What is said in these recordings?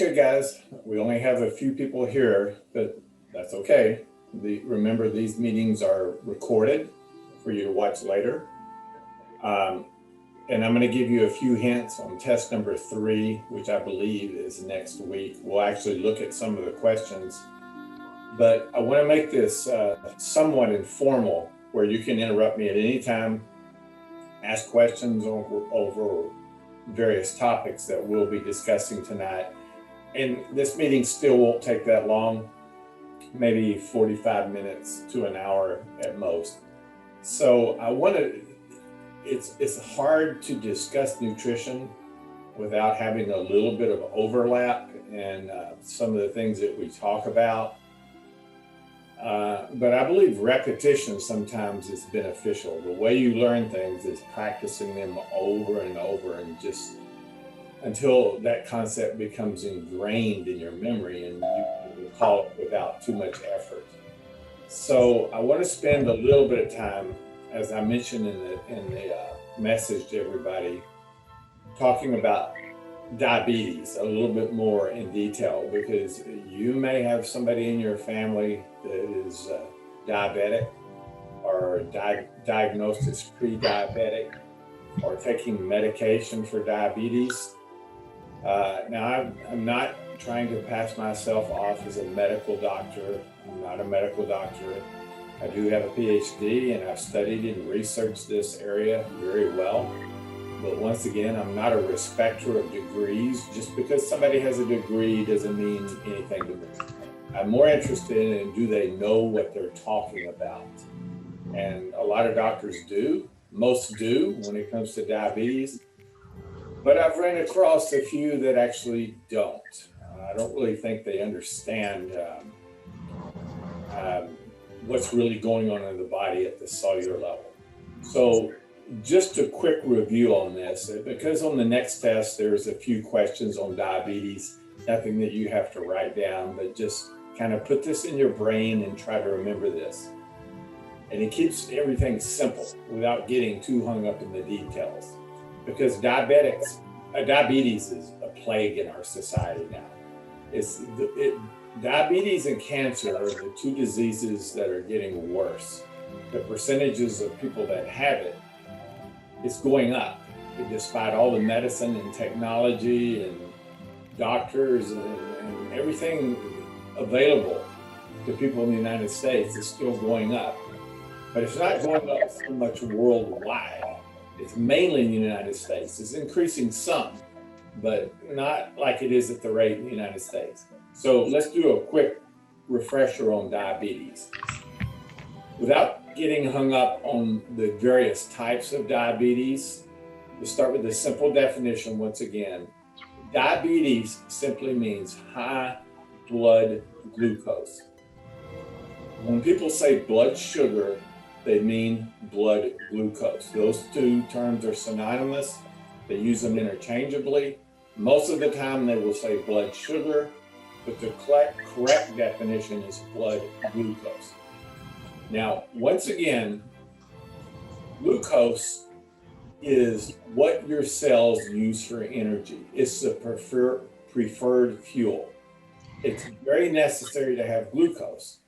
Okay, guys, we only have a few people here, but that's okay. Remember, these meetings are recorded for you to watch later. Um, and I'm going to give you a few hints on test number 3, which I believe is next week. We'll actually look at some of the questions, but I want to make this somewhat informal, where you can interrupt me at any time, ask questions over various topics that we'll be discussing tonight. And this meeting still won't take that long, maybe 45 minutes to an hour at most. So it's hard to discuss nutrition without having a little bit of overlap and some of the things that we talk about. But I believe repetition sometimes is beneficial. The way you learn things is practicing them over and over, and just until that concept becomes ingrained in your memory and you can recall it without too much effort. So I want to spend a little bit of time, as I mentioned in the message to everybody, talking about diabetes a little bit more in detail, because you may have somebody in your family that is diabetic, or diagnosed as pre-diabetic, or taking medication for diabetes. Now, I'm not trying to pass myself off as a medical doctor. I'm not a medical doctor. I do have a PhD, and I've studied and researched this area very well. But once again, I'm not a respecter of degrees. Just because somebody has a degree doesn't mean anything to me. I'm more interested in, do they know what they're talking about? And a lot of doctors do. Most do when it comes to diabetes. But I've run across a few that actually don't. I don't really think they understand what's really going on in the body at the cellular level. So just a quick review on this, because on the next test, there's a few questions on diabetes, nothing that you have to write down, but just kind of put this in your brain and try to remember this. And it keeps everything simple without getting too hung up in the details, because diabetes is a plague in our society now. Diabetes and cancer are the two diseases that are getting worse. The percentages of people that have it is going up, despite all the medicine and technology and doctors and everything available to people in the United States is still going up. But it's not going up so much worldwide. It's mainly in the United States. It's increasing some, but not like it is at the rate in the United States. So let's do a quick refresher on diabetes. Without getting hung up on the various types of diabetes, we'll start with the simple definition once again. Diabetes simply means high blood glucose. When people say blood sugar, they mean blood glucose. Those two terms are synonymous. They use them interchangeably. Most of the time they will say blood sugar, but the correct definition is blood glucose. Now, once again, glucose is what your cells use for energy. It's the preferred fuel. It's very necessary to have glucose.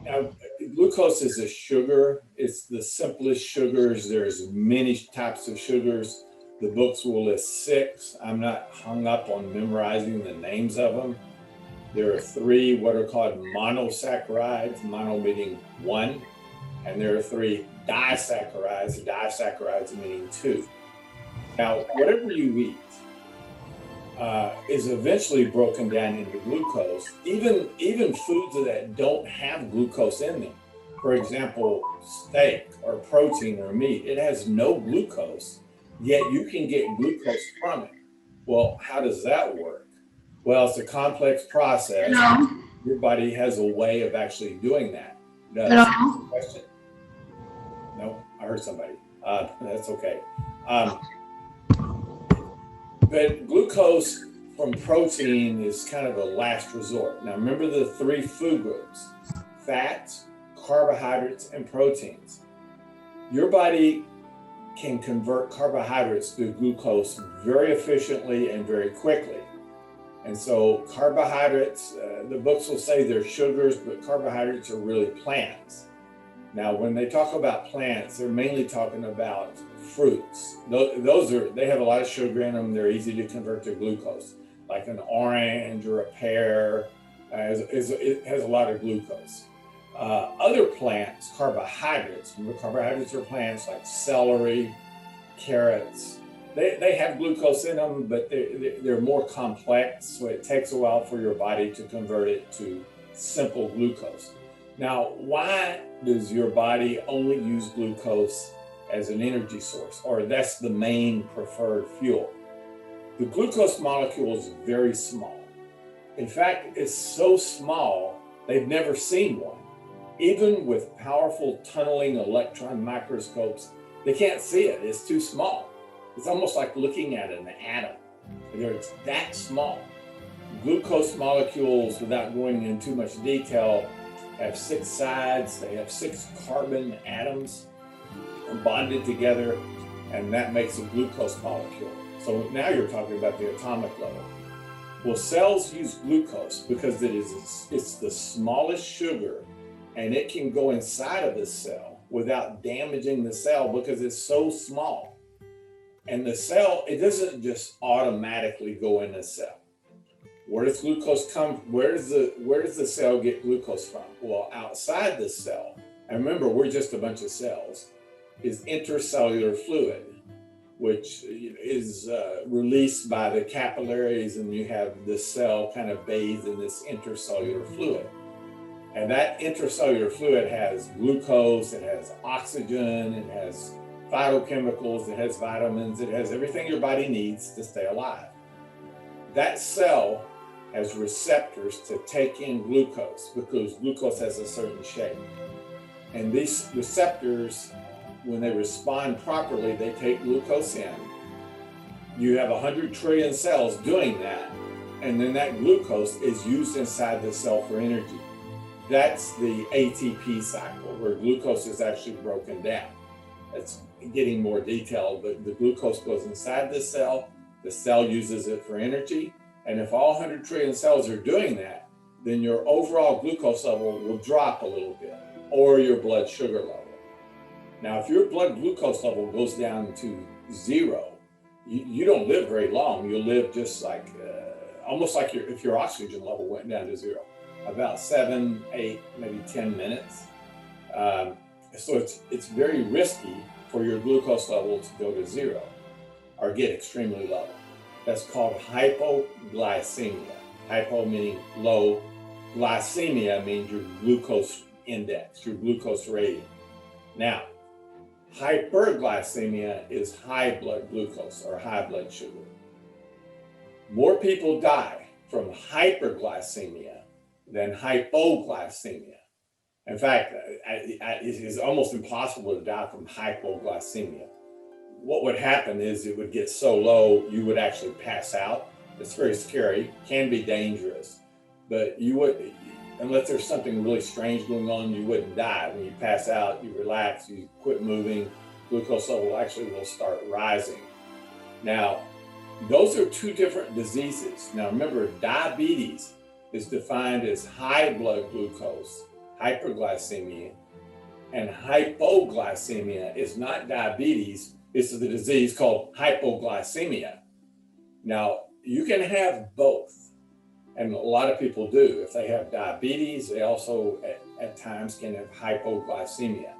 Now, glucose is a sugar. It's the simplest sugars. There's many types of sugars. The books will list 6. I'm not hung up on memorizing the names of them. There are 3 what are called monosaccharides, mono meaning 1, and there are 3 disaccharides meaning 2. Now, whatever you eat is eventually broken down into glucose, even foods that don't have glucose in them. For example, steak or protein or meat, it has no glucose, yet you can get glucose from it. Well, how does that work? Well, it's a complex process. Hello. Your body has a way of actually doing that. Hello. Question? No, I heard somebody. That's okay. But glucose from protein is kind of a last resort. Now, remember the 3 food groups: fats, carbohydrates, and proteins. Your body can convert carbohydrates to glucose very efficiently and very quickly. And so carbohydrates, the books will say they're sugars, but carbohydrates are really plants. Now, when they talk about plants, they're mainly talking about fruits. They have a lot of sugar in them. They're easy to convert to glucose, like an orange or a pear. It has a lot of glucose. Other plants, carbohydrates. Remember, carbohydrates are plants like celery, carrots. They have glucose in them, but they're more complex, so it takes a while for your body to convert it to simple glucose. Now, why does your body only use glucose as an energy source, or that's the main preferred fuel? The glucose molecule is very small. In fact, it's so small, they've never seen one. Even with powerful tunneling electron microscopes, they can't see it. It's too small. It's almost like looking at an atom. It's that small. Glucose molecules, without going into too much detail, have 6 sides. They have 6 carbon atoms bonded together, and that makes a glucose molecule. So now you're talking about the atomic level. Well, cells use glucose because it's the smallest sugar, and it can go inside of the cell without damaging the cell because it's so small. And the cell, it doesn't just automatically go in the cell. Where does glucose come? Where does the cell get glucose from? Well, outside the cell, and remember, we're just a bunch of cells, is intercellular fluid, which is released by the capillaries, and you have the cell kind of bathed in this intercellular fluid. And that intercellular fluid has glucose, it has oxygen, it has phytochemicals, it has vitamins, it has everything your body needs to stay alive. That cell has receptors to take in glucose because glucose has a certain shape. And these receptors, when they respond properly, they take glucose in. You have 100 trillion cells doing that, and then that glucose is used inside the cell for energy. That's the ATP cycle, where glucose is actually broken down. It's getting more detailed, but the glucose goes inside the cell uses it for energy, and if all 100 trillion cells are doing that, then your overall glucose level will drop a little bit, or your blood sugar level. Now, if your blood glucose level goes down to 0, you don't live very long. You'll live just like, almost like if your oxygen level went down to 0, about 7, 8, maybe 10 minutes. So it's very risky for your glucose level to go to 0 or get extremely low. That's called hypoglycemia. Hypo meaning low. Glycemia means your glucose index, your glucose rating. Now, hyperglycemia is high blood glucose or high blood sugar. More people die from hyperglycemia than hypoglycemia. In fact, it is almost impossible to die from hypoglycemia. What would happen is it would get so low, you would actually pass out. It's very scary, can be dangerous, but you would, unless there's something really strange going on, you wouldn't die. When you pass out, you relax, you quit moving, glucose level actually will start rising. Now, those are 2 different diseases. Now remember, diabetes is defined as high blood glucose, hyperglycemia, and hypoglycemia is not diabetes, it's the disease called hypoglycemia. Now, you can have both, and a lot of people do. If they have diabetes, they also at times can have hypoglycemia.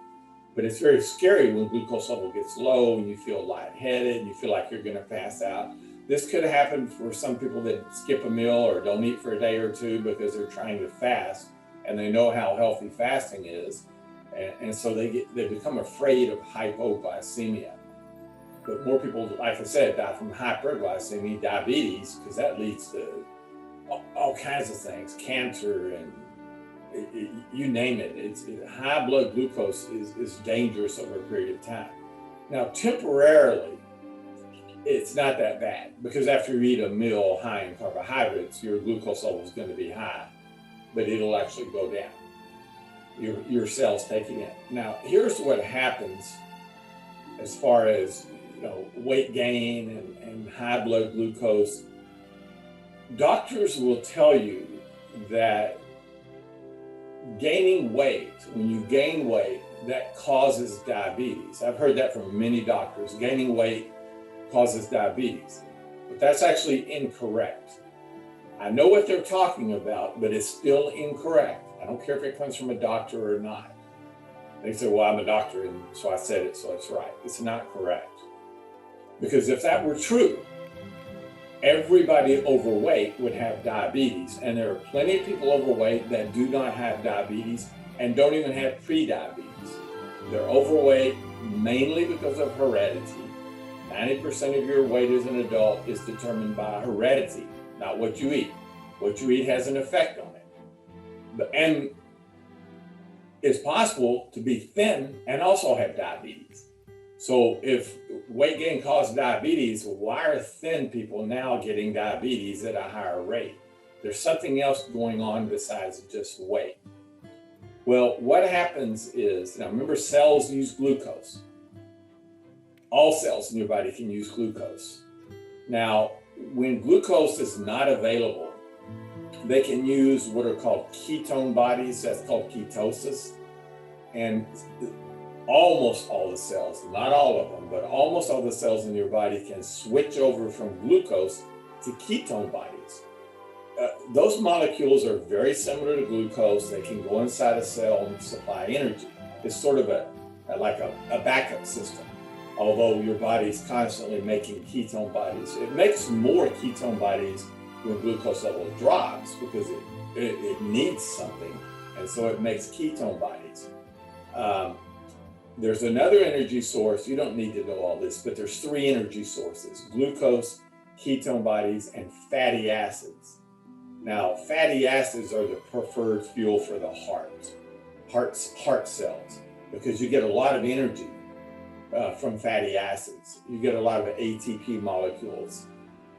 But it's very scary when glucose level gets low and you feel lightheaded and you feel like you're going to pass out. This could happen for some people that skip a meal or don't eat for a day or 2 because they're trying to fast and they know how healthy fasting is. And so they become afraid of hypoglycemia. But more people, like I said, die from hyperglycemia, diabetes, because that leads to all kinds of things, cancer, and you name it. High blood glucose is dangerous over a period of time. Now, temporarily, it's not that bad because after you eat a meal high in carbohydrates, your glucose level is going to be high, but it'll actually go down. Your cells take it in. Now, here's what happens as far as weight gain and high blood glucose. Doctors will tell you that gaining weight, when you gain weight, that causes diabetes. I've heard that from many doctors. Gaining weight causes diabetes, but that's actually incorrect. I know what they're talking about, but it's still incorrect. I don't care if it comes from a doctor or not. They say, well, I'm a doctor, and so I said it, so it's right. It's not correct. Because if that were true, everybody overweight would have diabetes. And there are plenty of people overweight that do not have diabetes and don't even have pre-diabetes. They're overweight mainly because of heredity. 90% of your weight as an adult is determined by heredity, not what you eat. What you eat has an effect on it. And it's possible to be thin and also have diabetes. So if weight gain caused diabetes, why are thin people now getting diabetes at a higher rate? There's something else going on besides just weight. Well, what happens is, now remember, cells use glucose. All cells in your body can use glucose. Now, when glucose is not available, they can use what are called ketone bodies. That's called ketosis. And almost all the cells, not all of them, but almost all the cells in your body can switch over from glucose to ketone bodies. Those molecules are very similar to glucose. They can go inside a cell and supply energy. It's sort of like a backup system. Although your body's constantly making ketone bodies, it makes more ketone bodies when glucose level drops because it needs something, and so it makes ketone bodies. There's another energy source. You don't need to know all this, but there's 3 energy sources: glucose, ketone bodies, and fatty acids. Now, fatty acids are the preferred fuel for the heart cells, because you get a lot of energy from fatty acids. You get a lot of ATP molecules,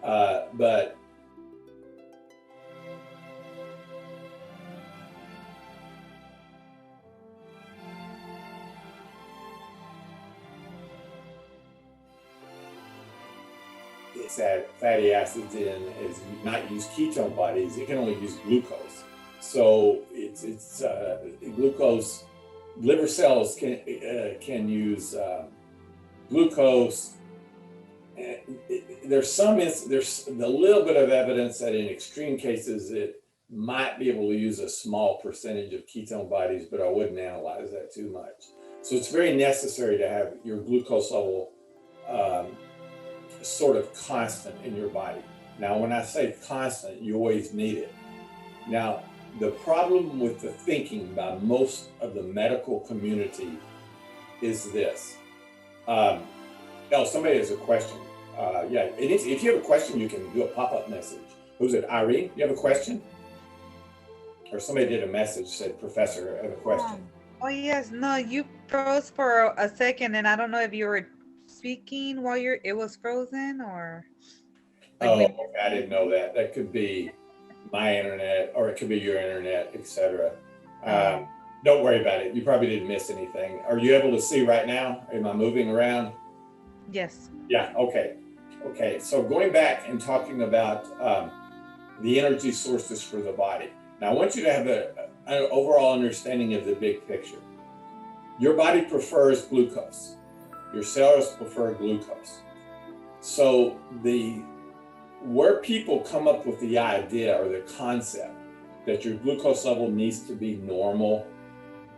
but fatty acids is not use ketone bodies. It can only use glucose. So it's glucose. Liver cells can use glucose. There's a little bit of evidence that in extreme cases it might be able to use a small percentage of ketone bodies, but I wouldn't analyze that too much. So it's very necessary to have your glucose level sort of constant in your body. Now, when I say constant, you always need it. Now, the problem with the thinking by most of the medical community is this. Somebody has a question. If you have a question, you can do a pop-up message. Who's it, Irene? You have a question? Or somebody did a message, said, Professor, I have a question. Oh, yes. No, you froze for a second, and I don't know if you were speaking while it was frozen, or like Okay, maybe. I didn't know that. That could be my internet, or it could be your internet, etc. Oh, Don't worry about it. You probably didn't miss anything. Are you able to see right now? Am I moving around? yes. Yeah, okay. Okay, so going back and talking about the energy sources for the body. Now, I want you to have an overall understanding of the big picture. Your body prefers glucose. Your cells prefer glucose. So where people come up with the idea or the concept that your glucose level needs to be normal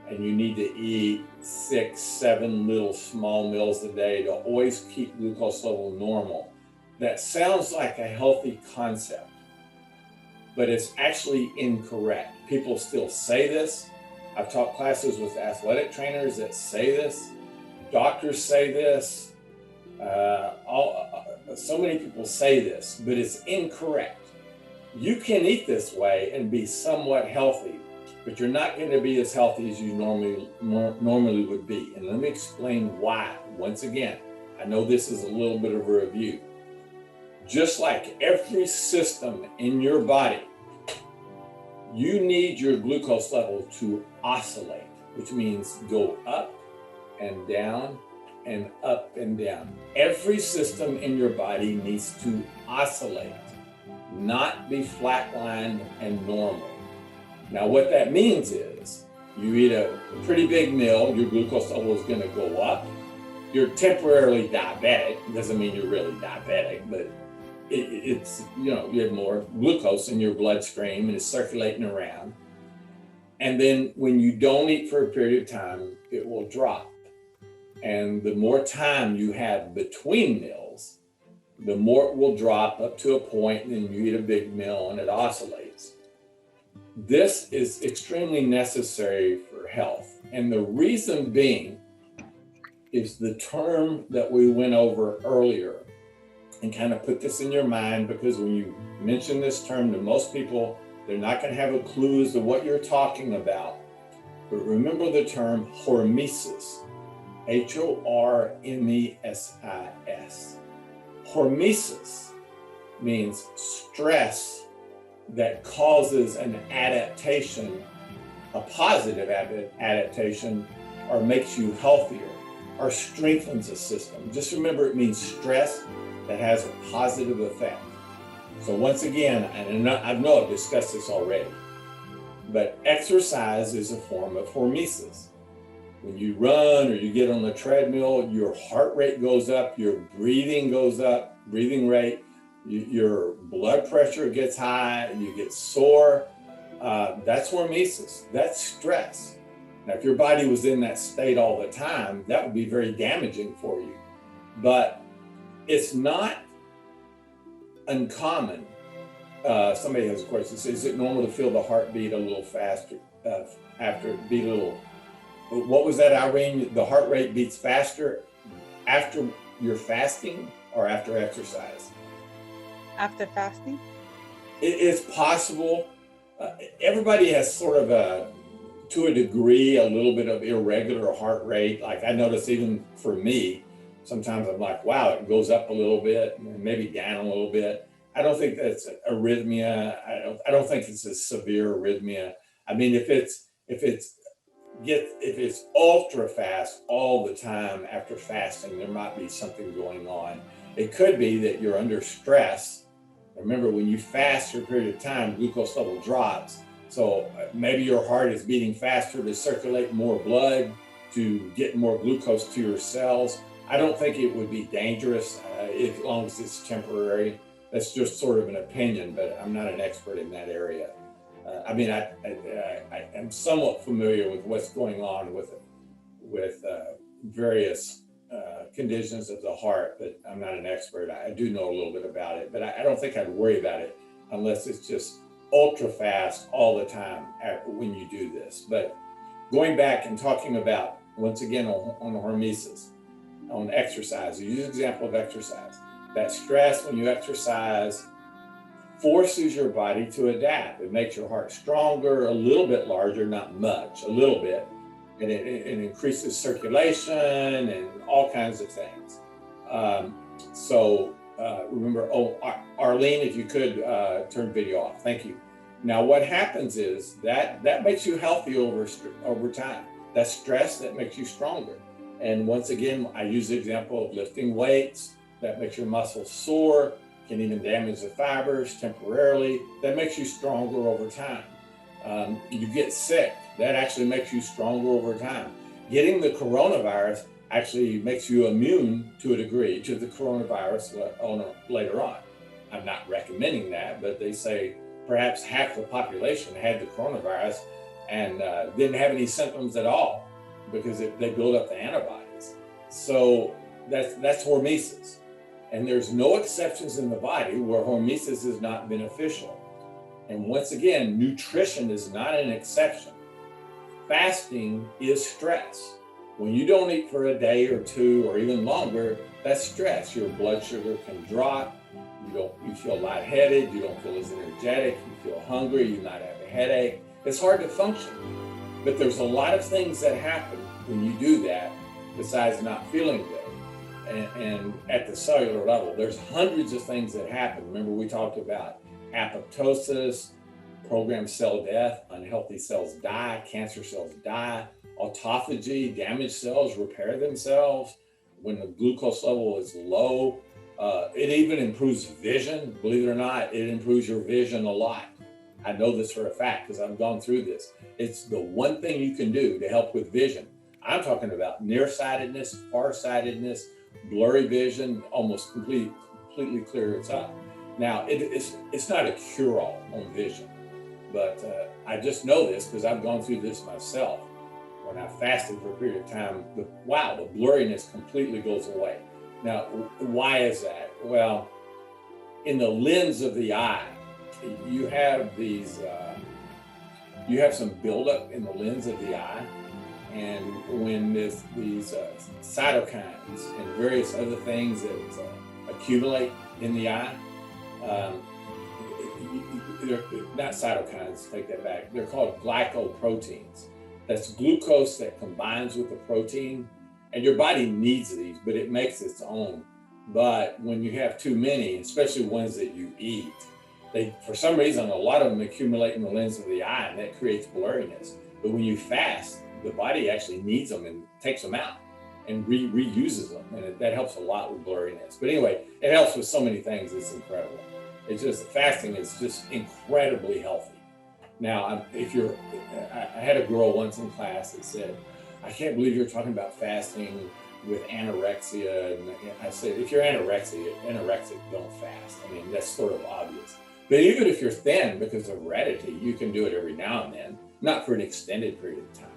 and you need to eat 6, 7 little small meals a day to always keep glucose level normal, that sounds like a healthy concept, but it's actually incorrect. People still say this. I've taught classes with athletic trainers that say this. Doctors say this. So many people say this, but it's incorrect. You can eat this way and be somewhat healthy, but you're not going to be as healthy as you normally would be. And let me explain why. Once again, I know this is a little bit of a review. Just like every system in your body, you need your glucose level to oscillate, which means go up and down and up and down. Every system in your body needs to oscillate. not be flatlined and normal. Now, what that means is you eat a pretty big meal, your glucose level is going to go up. You're temporarily diabetic. Doesn't mean you're really diabetic, but it's, you know, you have more glucose in your bloodstream and it's circulating around. And then when you don't eat for a period of time, it will drop. And the more time you have between meals, the more it will drop up to a point, and then you eat a big meal and it oscillates. This is extremely necessary for health. And the reason being is the term that we went over earlier, and kind of put this in your mind, because when you mention this term to most people, they're not going to have a clue as to what you're talking about. But remember the term hormesis, Hormesis. Hormesis means stress that causes an adaptation, a positive adaptation, or makes you healthier, or strengthens a system. Just remember, it means stress that has a positive effect. So once again, and I know I've discussed this already, but exercise is a form of hormesis. When you run or you get on the treadmill, your heart rate goes up, your breathing goes up, breathing rate, your blood pressure gets high, you get sore. That's hormesis, that's stress. Now, if your body was in that state all the time, that would be very damaging for you. But it's not uncommon. Somebody has a question. Is it normal to feel the heart beat a little faster after beat a little? What was that, Irene? The heart rate beats faster after you're fasting or after exercise? After fasting? It's possible. Everybody has sort of to a degree, a little bit of irregular heart rate. Like I notice even for me, sometimes I'm like, wow, it goes up a little bit, maybe down a little bit. I don't think that's arrhythmia. I don't think it's a severe arrhythmia. I mean, if it's ultra fast all the time after fasting, there might be something going on. It could be that you're under stress. Remember, when you fast for a period of time, glucose level drops. So maybe your heart is beating faster to circulate more blood, to get more glucose to your cells. I don't think it would be dangerous as long as it's temporary. That's just sort of an opinion, but I'm not an expert in that area. I mean, I am somewhat familiar with what's going on with various conditions of the heart, but I'm not an expert. I do know a little bit about it, but I don't think I'd worry about it unless it's just ultra fast all the time when you do this. But going back and talking about, once again, on hormesis, on exercise, you use an example of exercise. That stress when you exercise forces your body to adapt. It makes your heart stronger, a little bit larger, not much, a little bit. And it increases circulation and all kinds of things. Remember, Arlene, if you could turn video off. Thank you. Now, what happens is that makes you healthy over time. That stress that makes you stronger. And once again, I use the example of lifting weights. That makes your muscles sore, can even damage the fibers temporarily. That makes you stronger over time. You get sick. That actually makes you stronger over time. Getting the coronavirus actually makes you immune to a degree to the coronavirus later on. I'm not recommending that, but they say perhaps half the population had the coronavirus and didn't have any symptoms at all because they build up the antibodies. So that's hormesis. And there's no exceptions in the body where hormesis is not beneficial. And once again, nutrition is not an exception. Fasting is stress. When you don't eat for a day or two or even longer, that's stress. Your blood sugar can drop. You feel lightheaded. You don't feel as energetic. You feel hungry. You might have a headache. It's hard to function. But there's a lot of things that happen when you do that besides not feeling good. And at the cellular level, there's hundreds of things that happen. Remember, we talked about apoptosis, programmed cell death, unhealthy cells die, cancer cells die, autophagy, damaged cells repair themselves. When the glucose level is low, It even improves vision. Believe it or not, it improves your vision a lot. I know this for a fact because I've gone through this. It's the one thing you can do to help with vision. I'm talking about nearsightedness, farsightedness, blurry vision, almost completely clear it's up. Now, it's not a cure-all on vision, but I just know this because I've gone through this myself. When I fasted for a period of time, the blurriness completely goes away. Now, why is that? Well, in the lens of the eye, you have you have some buildup in the lens of the eye. And when these cytokines and various other things that accumulate in the eye, they're not cytokines, take that back. They're called glycoproteins. That's glucose that combines with the protein. And your body needs these, but it makes its own. But when you have too many, especially ones that you eat, for some reason, a lot of them accumulate in the lens of the eye, and that creates blurriness. But when you fast, the body actually needs them and takes them out and reuses them. And that helps a lot with blurriness. But anyway, it helps with so many things. It's incredible. It's just, fasting is just incredibly healthy. Now, I had a girl once in class that said, I can't believe you're talking about fasting with anorexia. And I said, if you're anorexic, don't fast. I mean, that's sort of obvious. But even if you're thin because of heredity, you can do it every now and then, not for an extended period of time.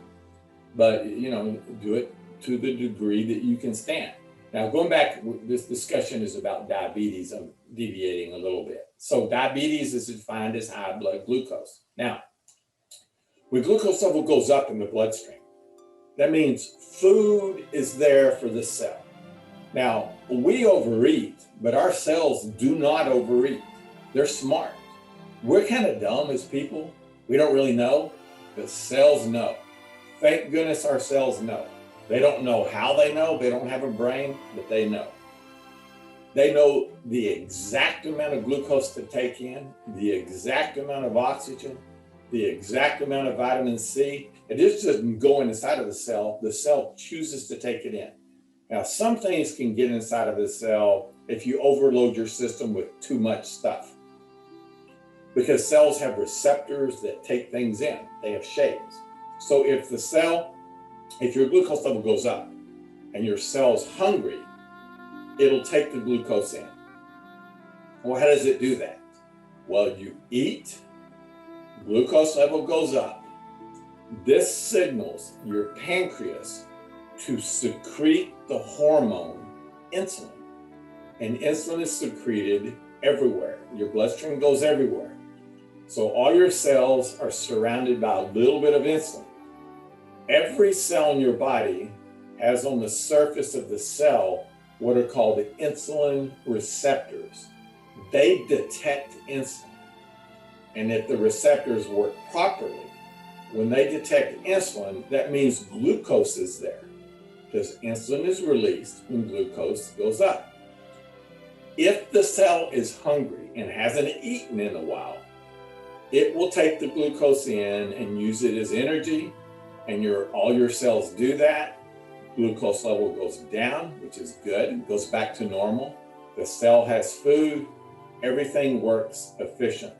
But, do it to the degree that you can stand. Now, going back, this discussion is about diabetes. I'm deviating a little bit. So diabetes is defined as high blood glucose. Now, when glucose level goes up in the bloodstream, that means food is there for the cell. Now, we overeat, but our cells do not overeat. They're smart. We're kind of dumb as people. We don't really know, but cells know. Thank goodness our cells know. They don't know how they know. They don't have a brain, but they know. They know the exact amount of glucose to take in, the exact amount of oxygen, the exact amount of vitamin C. It just doesn't go inside of the cell. The cell chooses to take it in. Now, some things can get inside of the cell if you overload your system with too much stuff. Because cells have receptors that take things in. They have shapes. So if your glucose level goes up and your cell's hungry, it'll take the glucose in. Well, how does it do that? Well, you eat, glucose level goes up. This signals your pancreas to secrete the hormone insulin. And insulin is secreted everywhere. Your bloodstream goes everywhere. So all your cells are surrounded by a little bit of insulin. Every cell in your body has on the surface of the cell what are called the insulin receptors. They detect insulin. And if the receptors work properly, when they detect insulin, that means glucose is there, because insulin is released when glucose goes up. If the cell is hungry and hasn't eaten in a while, it will take the glucose in and use it as energy, and all your cells do that. Glucose level goes down, which is good. It goes back to normal. The cell has food. Everything works efficiently.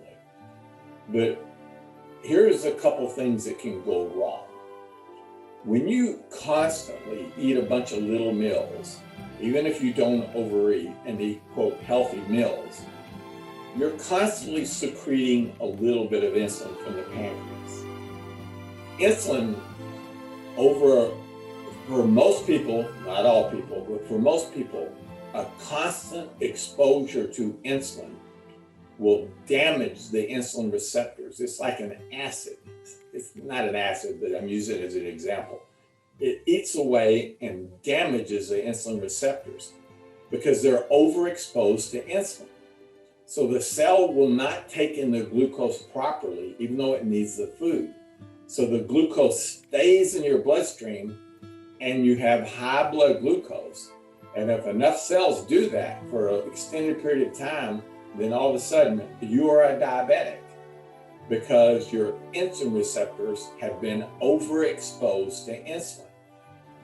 But here's a couple things that can go wrong. When you constantly eat a bunch of little meals, even if you don't overeat and eat, quote, healthy meals, you're constantly secreting a little bit of insulin from the pancreas. Insulin, for most people, not all people, but for most people, a constant exposure to insulin will damage the insulin receptors. It's like an acid. It's not an acid, but I'm using it as an example. It eats away and damages the insulin receptors because they're overexposed to insulin. So the cell will not take in the glucose properly, even though it needs the food. So the glucose stays in your bloodstream and you have high blood glucose. And if enough cells do that for an extended period of time, then all of a sudden you are a diabetic because your insulin receptors have been overexposed to insulin.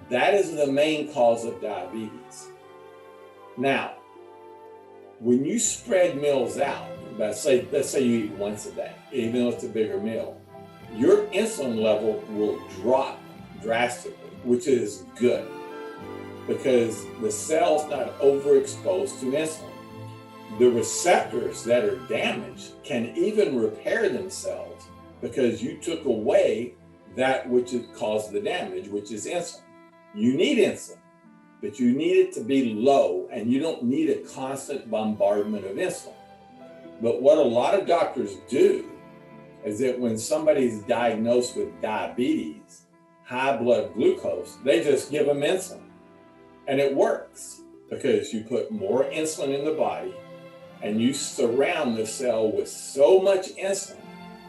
That is the main cause of diabetes. Now, When you spread meals out, let's say you eat once a day, even though it's a bigger meal, your insulin level will drop drastically, which is good because the cell's not overexposed to insulin. The receptors that are damaged can even repair themselves because you took away that which caused the damage, which is insulin. You need insulin, but you need it to be low, and you don't need a constant bombardment of insulin. But what a lot of doctors do is that when somebody's diagnosed with diabetes, high blood glucose, they just give them insulin. And it works because you put more insulin in the body and you surround the cell with so much insulin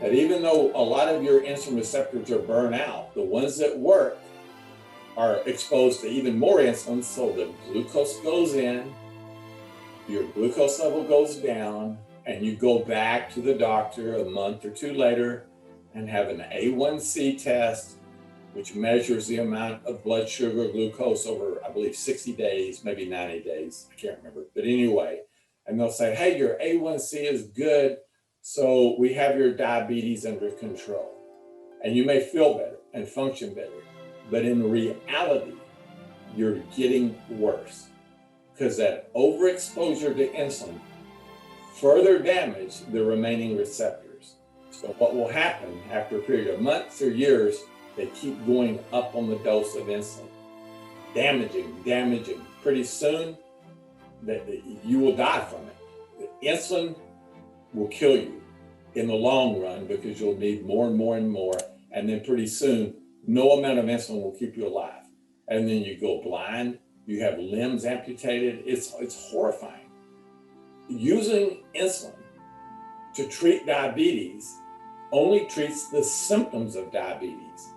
that even though a lot of your insulin receptors are burned out, the ones that work are exposed to even more insulin. So the glucose goes in, your glucose level goes down, and you go back to the doctor a month or two later and have an A1C test, which measures the amount of blood sugar glucose over, I believe, 60 days, maybe 90 days. I can't remember. But anyway, and they'll say, hey, your A1C is good, so we have your diabetes under control. And you may feel better and function better. But in reality, you're getting worse because that overexposure to insulin further damage the remaining receptors. So what will happen after a period of months or years, they keep going up on the dose of insulin, damaging. Pretty soon, that you will die from it. The insulin will kill you in the long run because you'll need more and more and more. And then pretty soon, no amount of insulin will keep you alive. And then you go blind, you have limbs amputated. It's horrifying. Using insulin to treat diabetes only treats the symptoms of diabetes.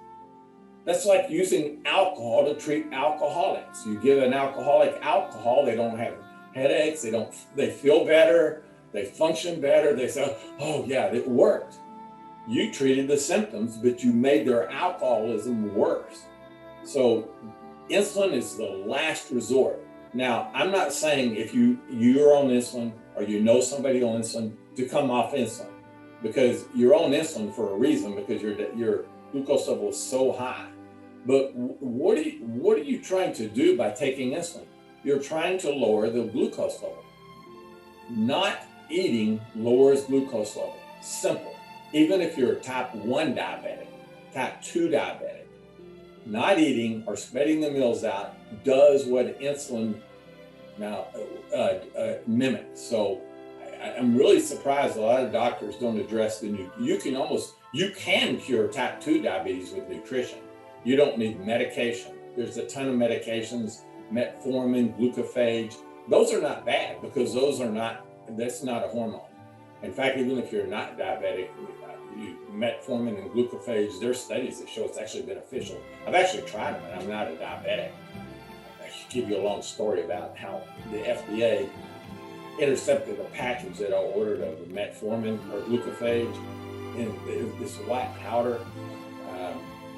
That's like using alcohol to treat alcoholics. You give an alcoholic alcohol, they don't have headaches, they feel better, they function better, they say, oh yeah, it worked. You treated the symptoms, but you made their alcoholism worse. So insulin is the last resort. Now, I'm not saying if you're on insulin or you know somebody on insulin to come off insulin, because you're on insulin for a reason, because your glucose level is so high. But what are you trying to do by taking insulin? You're trying to lower the glucose level. Not eating lowers glucose level. Simple. Even if you're type 1 diabetic, type 2 diabetic, not eating or spreading the meals out does what insulin now mimics. So I'm really surprised a lot of doctors don't address you can cure type 2 diabetes with nutrition. You don't need medication. There's a ton of medications, metformin, glucophage. Those are not bad because that's not a hormone. In fact, even if you're not diabetic, metformin and glucophage, there's studies that show it's actually beneficial. I've actually tried them and I'm not a diabetic. I should give you a long story about how the FDA intercepted a package that I ordered of metformin or glucophage in this white powder,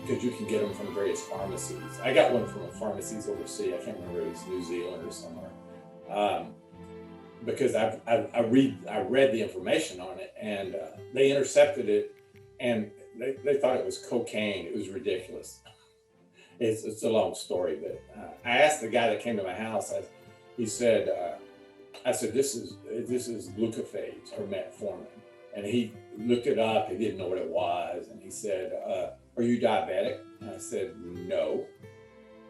because you can get them from various pharmacies. I got one from a pharmacies overseas. I can't remember if it was New Zealand or somewhere. Because I read the information on it, and they intercepted it, and they thought it was cocaine. It was ridiculous. It's a long story, but I asked the guy that came to my house. He said, I said, this is glucophage or metformin, and he looked it up. He didn't know what it was, and he said, "Are you diabetic?" And I said, "No."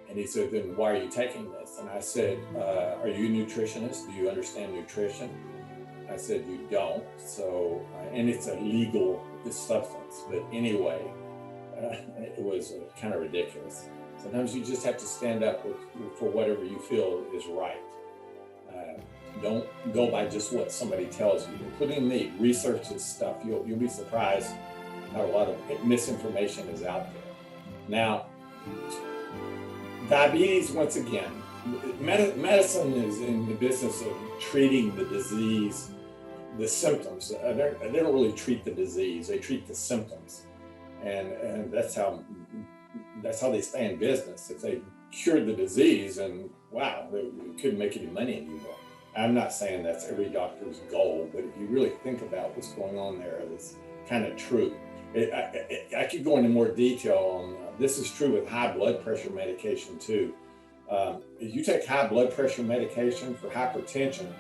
And he said, "Then why are you taking this?" And I said, "Are you a nutritionist? Do you understand nutrition?" I said, "You don't." So, and it's a legal substance. But anyway, it was kind of ridiculous. Sometimes you just have to stand up for whatever you feel is right. Don't go by just what somebody tells you, including me. Research this stuff. You'll be surprised how a lot of misinformation is out there. Now, diabetes, once again, medicine is in the business of treating the disease, the symptoms. They don't really treat the disease; they treat the symptoms, and that's how they stay in business. If they cured the disease, and wow, they couldn't make any money anymore. I'm not saying that's every doctor's goal, but if you really think about what's going on there, it's kind of true. I could go into more detail on this. Is true with high blood pressure medication too. If you take high blood pressure medication for hypertension,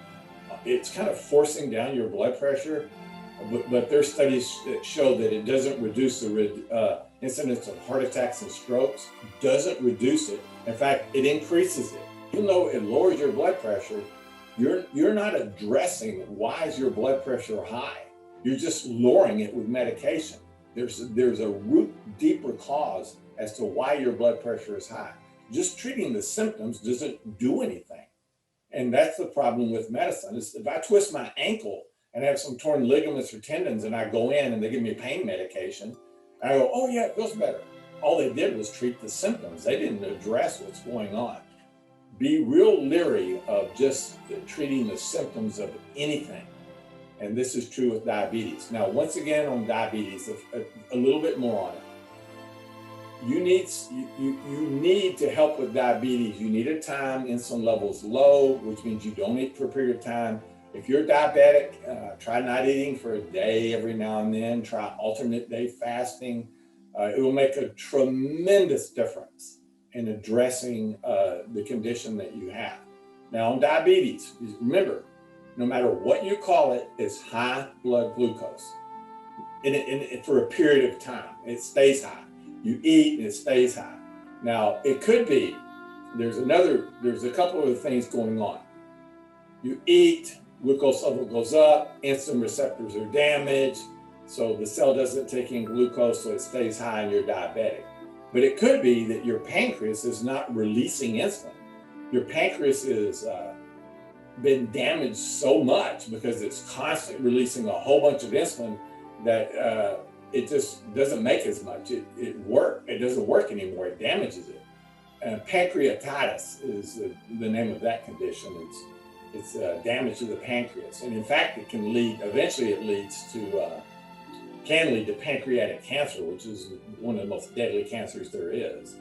it's kind of forcing down your blood pressure, but there's studies that show that it doesn't reduce the incidence of heart attacks and strokes, doesn't reduce it. In fact, it increases it. Even though it lowers your blood pressure, you're not addressing why is your blood pressure high. You're just lowering it with medication. There's a root, deeper cause as to why your blood pressure is high. Just treating the symptoms doesn't do anything. And that's the problem with medicine. Is if I twist my ankle and have some torn ligaments or tendons and I go in and they give me pain medication, I go, oh yeah, it feels better. All they did was treat the symptoms. They didn't address what's going on. Be real leery of just treating the symptoms of anything. And this is true with diabetes. Now, once again, on diabetes, a little bit more on it. You need to help with diabetes. You need a time insulin levels low, which means you don't eat for a period of time. If you're diabetic, try not eating for a day every now and then. Try alternate day fasting. It will make a tremendous difference in addressing the condition that you have. Now, on diabetes, remember, no matter what you call it, it's high blood glucose. And for a period of time, it stays high. You eat and it stays high. Now, it could be, there's a couple of things going on. You eat, glucose level goes up, insulin receptors are damaged, so the cell doesn't take in glucose, so it stays high and you're diabetic. But it could be that your pancreas is not releasing insulin. Your pancreas is been damaged so much because it's constantly releasing a whole bunch of insulin that it just doesn't make as much. It doesn't work anymore. It damages it. Pancreatitis is the name of that condition. It's damage to the pancreas, and in fact, eventually it leads to can lead to pancreatic cancer, which is one of the most deadly cancers there is.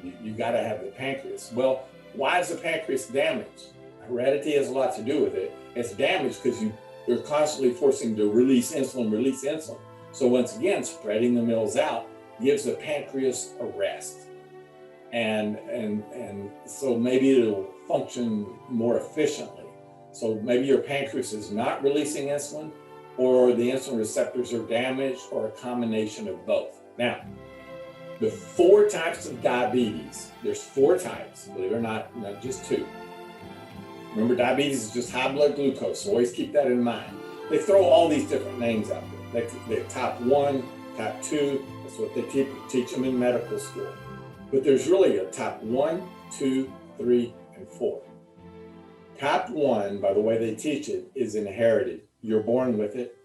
You got to have the pancreas. Well, why is the pancreas damaged? Heredity has a lot to do with it. It's damaged because you're constantly forcing to release insulin. So once again, spreading the mills out gives the pancreas a rest. And so maybe it'll function more efficiently. So maybe your pancreas is not releasing insulin, or the insulin receptors are damaged, or a combination of both. Now, the 4 types of diabetes, there's 4 types, believe it or not just 2. Remember, diabetes is just high blood glucose, so always keep that in mind. They throw all these different names out there. They type 1, type 2, that's what they teach them in medical school. But there's really a type 1, 2, 3, and 4. Type 1, by the way they teach it, is inherited. You're born with it,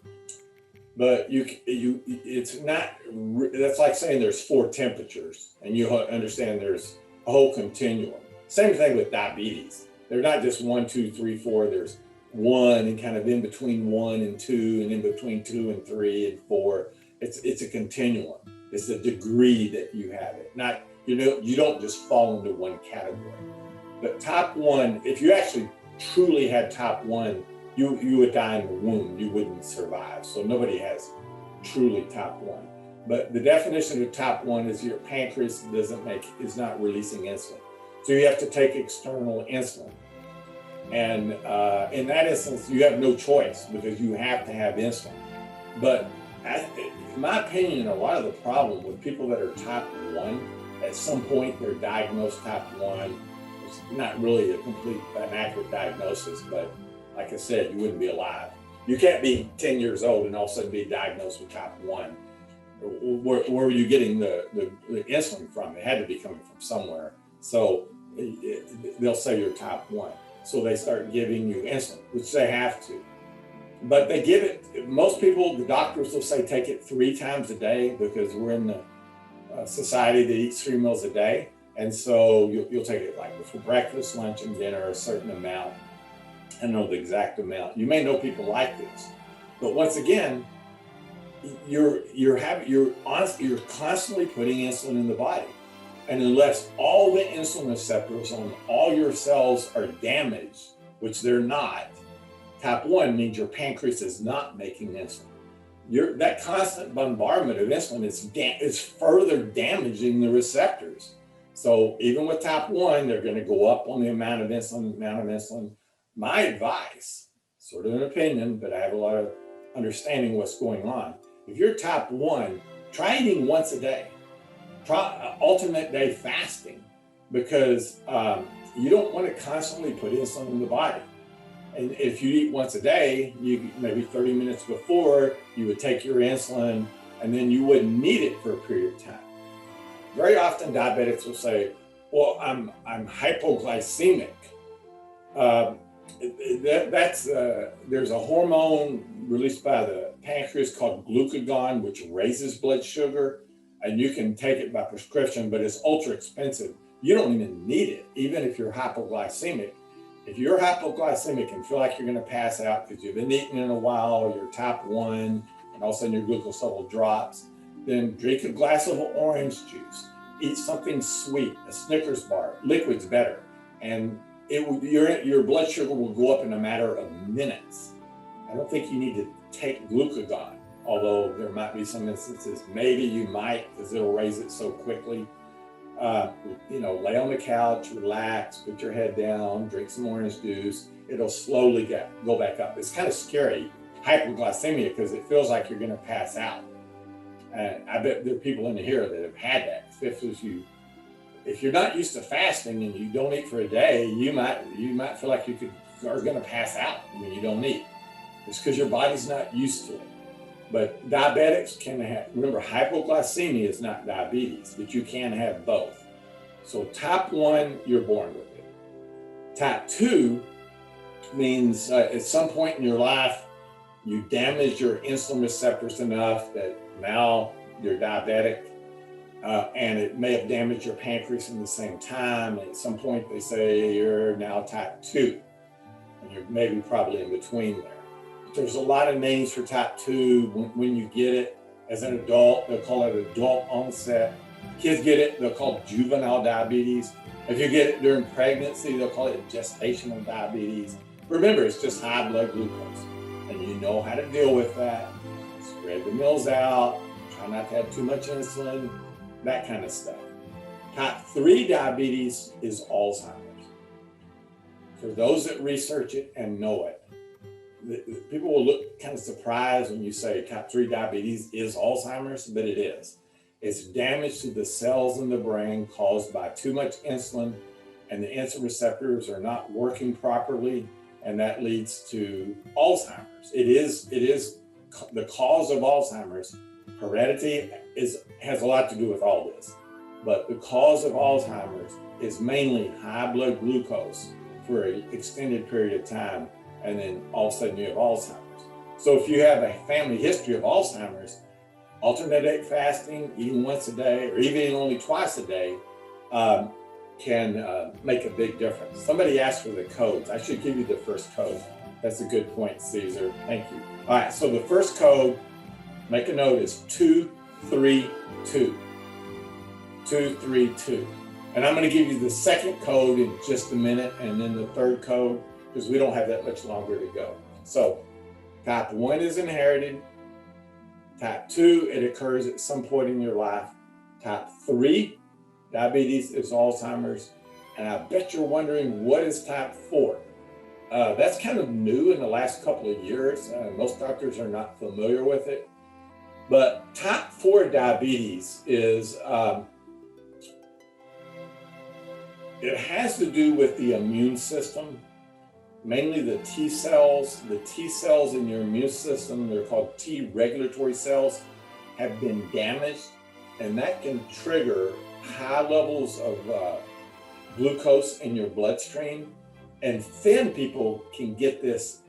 but it's not, that's like saying there's 4 temperatures, and you understand there's a whole continuum. Same thing with diabetes. They're not just 1, 2, 3, 4. There's 1 and kind of in between 1 and 2 and in between 2 and 3 and 4. It's a continuum. It's the degree that you have it. Not, you don't just fall into one category. But type 1, if you actually truly had type 1, you would die in the womb. You wouldn't survive. So nobody has truly type 1. But the definition of type 1 is your pancreas is not releasing insulin. So you have to take external insulin. And in that instance, you have no choice because you have to have insulin. But in my opinion, a lot of the problem with people that are type 1, at some point they're diagnosed type 1. It's not really an accurate diagnosis, but like I said, you wouldn't be alive. You can't be 10 years old and all of a sudden be diagnosed with type 1. Where were you getting the insulin from? It had to be coming from somewhere. So they'll say you're type 1. So they start giving you insulin, which they have to. But they give it, most people, the doctors will say take it 3 times a day because we're in the society that eats 3 meals a day. And so you'll take it like before breakfast, lunch, and dinner, a certain amount. I don't know the exact amount. You may know people like this. But once again, you're constantly putting insulin in the body. And unless all the insulin receptors on all your cells are damaged, which they're not, type 1 means your pancreas is not making insulin. That constant bombardment of insulin is further damaging the receptors. So even with type 1, they're going to go up on the amount of insulin. My advice, sort of an opinion, but I have a lot of understanding what's going on. If you're type 1, try eating once a day. Try alternate day fasting, because you don't want to constantly put insulin in the body. And if you eat once a day, you maybe 30 minutes before, you would take your insulin, and then you wouldn't need it for a period of time. Very often diabetics will say, well, I'm hypoglycemic. There's a hormone released by the pancreas called glucagon, which raises blood sugar, and you can take it by prescription, but it's ultra expensive. You don't even need it, even if you're hypoglycemic. If you're hypoglycemic and feel like you're going to pass out because you've been eating in a while, or you're type 1, and all of a sudden your glucose level drops, then drink a glass of orange juice, eat something sweet, a Snickers bar, liquid's better, and your blood sugar will go up in a matter of minutes. I don't think you need to take glucagon, although there might be some instances maybe you might, because it'll raise it so quickly. Lay on the couch, relax, put your head down, drink some orange juice. It'll slowly go back up. It's kind of scary, hypoglycemia, because it feels like you're going to pass out. And I bet there are people in here that have had that. If you're not used to fasting and you don't eat for a day, you might feel like are going to pass out when you don't eat. It's because your body's not used to it. But diabetics can remember, hypoglycemia is not diabetes, but you can have both. So type 1, you're born with it. Type 2 means at some point in your life, you damage your insulin receptors enough that now you're diabetic, and it may have damaged your pancreas in the same time. And at some point they say you're now type 2, and you're maybe probably in between there. There's a lot of names for type 2. When you get it as an adult, they'll call it adult onset. Kids get it, they'll call it juvenile diabetes. If you get it during pregnancy, they'll call it gestational diabetes. Remember, it's just high blood glucose, and you know how to deal with that. Spread the meals out, try not to have too much insulin, that kind of stuff. Type 3 diabetes is Alzheimer's. For those that research it and know it, people will look kind of surprised when you say type 3 diabetes is Alzheimer's, but it is. It's damage to the cells in the brain caused by too much insulin, and the insulin receptors are not working properly, and that leads to Alzheimer's. It is the cause of Alzheimer's. Heredity has a lot to do with all this, but the cause of Alzheimer's is mainly high blood glucose for an extended period of time, and then all of a sudden you have Alzheimer's. So if you have a family history of Alzheimer's, alternate day fasting, eating once a day, or even only twice a day, can make a big difference. Somebody asked for the codes. I should give you the first code. That's a good point, Caesar. Thank you. All right, so the first code, make a note, is 232. 232. And I'm going to give you the second code in just a minute, and then the third code, because we don't have that much longer to go. So type 1 is inherited. Type 2, it occurs at some point in your life. Type 3, diabetes, is Alzheimer's. And I bet you're wondering, what is type 4? That's kind of new in the last couple of years. Most doctors are not familiar with it. But type 4 diabetes is, it has to do with the immune system, mainly the T cells. The T cells in your immune system, they're called T regulatory cells, have been damaged, and that can trigger high levels of glucose in your bloodstream. And thin people can get this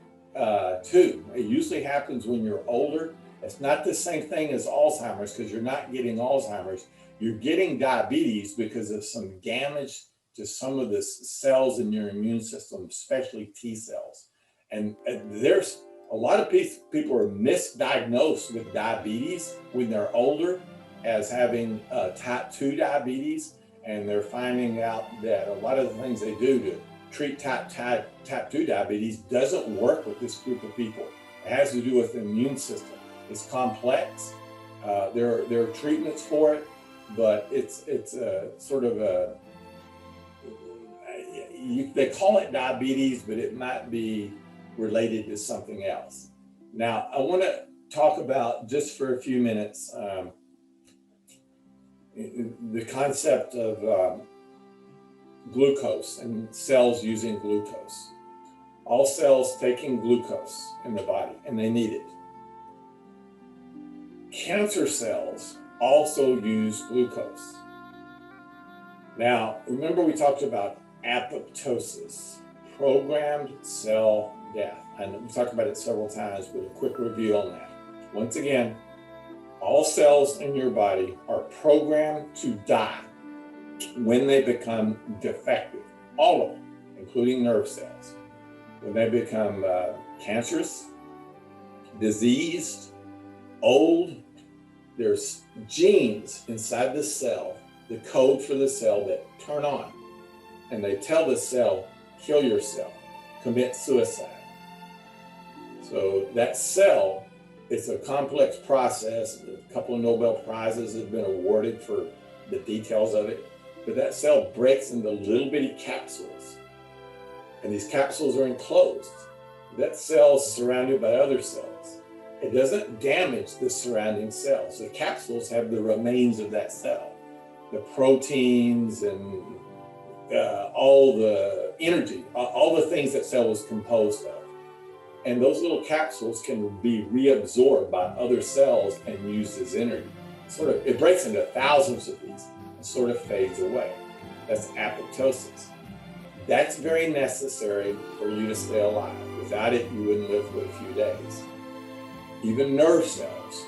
too. It usually happens when you're older. It's not the same thing as Alzheimer's, because you're not getting Alzheimer's. You're getting diabetes because of some damage to some of the cells in your immune system, especially T cells. And there's a lot of people are misdiagnosed with diabetes when they're older as having type 2 diabetes, and they're finding out that a lot of the things they do to treat type 2 diabetes doesn't work with this group of people. It has to do with the immune system. It's complex. There are treatments for it, but it's sort of they call it diabetes, but it might be related to something else. Now, I want to talk about, just for a few minutes, the concept of glucose and cells using glucose. All cells taking glucose in the body, and they need it. Cancer cells also use glucose. Now, remember we talked about apoptosis, programmed cell death. And we talked about it several times, but a quick review on that. Once again, all cells in your body are programmed to die when they become defective. All of them, including nerve cells. When they become cancerous, diseased, old, there's genes inside the cell, the code for the cell, that turn on. And they tell the cell, kill yourself, commit suicide. So that cell, it's a complex process. A couple of Nobel Prizes have been awarded for the details of it. But that cell breaks into little bitty capsules. And these capsules are enclosed. That cell's surrounded by other cells. It doesn't damage the surrounding cells. The capsules have the remains of that cell, the proteins and all the energy, all the things that cell was composed of. And those little capsules can be reabsorbed by other cells and used as energy. It breaks into thousands of these and sort of fades away. That's apoptosis. That's very necessary for you to stay alive. Without it, you wouldn't live but a few days. Even nerve cells,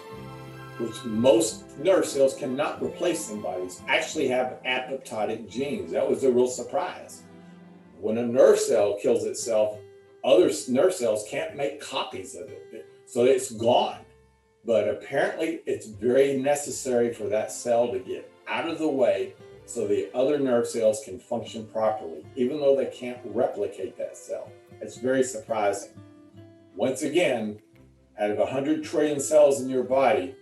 which most nerve cells cannot replace in bodies, actually have apoptotic genes. That was a real surprise. When a nerve cell kills itself, other nerve cells can't make copies of it, so it's gone. But apparently it's very necessary for that cell to get out of the way so the other nerve cells can function properly, even though they can't replicate that cell. It's very surprising. Once again, out of 100 trillion cells in your body,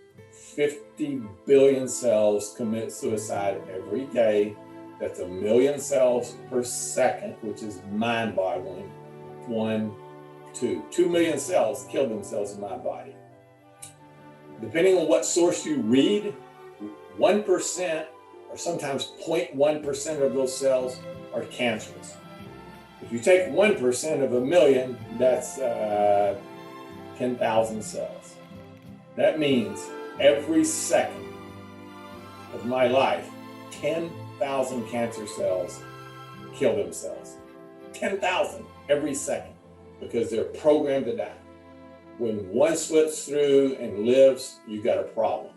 50 billion cells commit suicide every day. That's 1 million cells per second, which is mind-boggling. 2 million cells kill themselves in my body. Depending on what source you read, 1% or sometimes 0.1% of those cells are cancerous. If you take 1% of 1 million, that's 10,000 cells. That means every second of my life, 10,000 cancer cells kill themselves. 10,000 every second, because they're programmed to die. When one slips through and lives, you got a problem.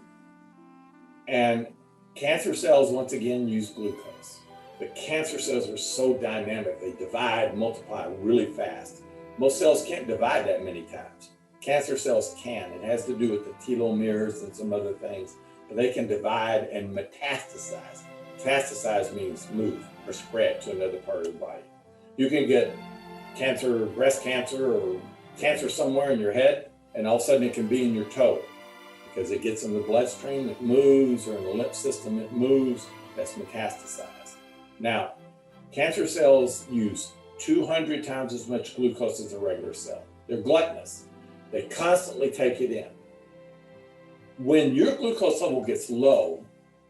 And cancer cells, once again, use glucose. But cancer cells are so dynamic. They divide, multiply really fast. Most cells can't divide that many times. Cancer cells can. It has to do with the telomeres and some other things. But they can divide and metastasize. Metastasize means move or spread to another part of the body. You can get cancer, breast cancer, or cancer somewhere in your head, and all of a sudden it can be in your toe because it gets in the bloodstream, it moves, or in the lymph system, it moves. That's metastasized. Now, cancer cells use 200 times as much glucose as a regular cell. They're gluttonous. They constantly take it in. When your glucose level gets low,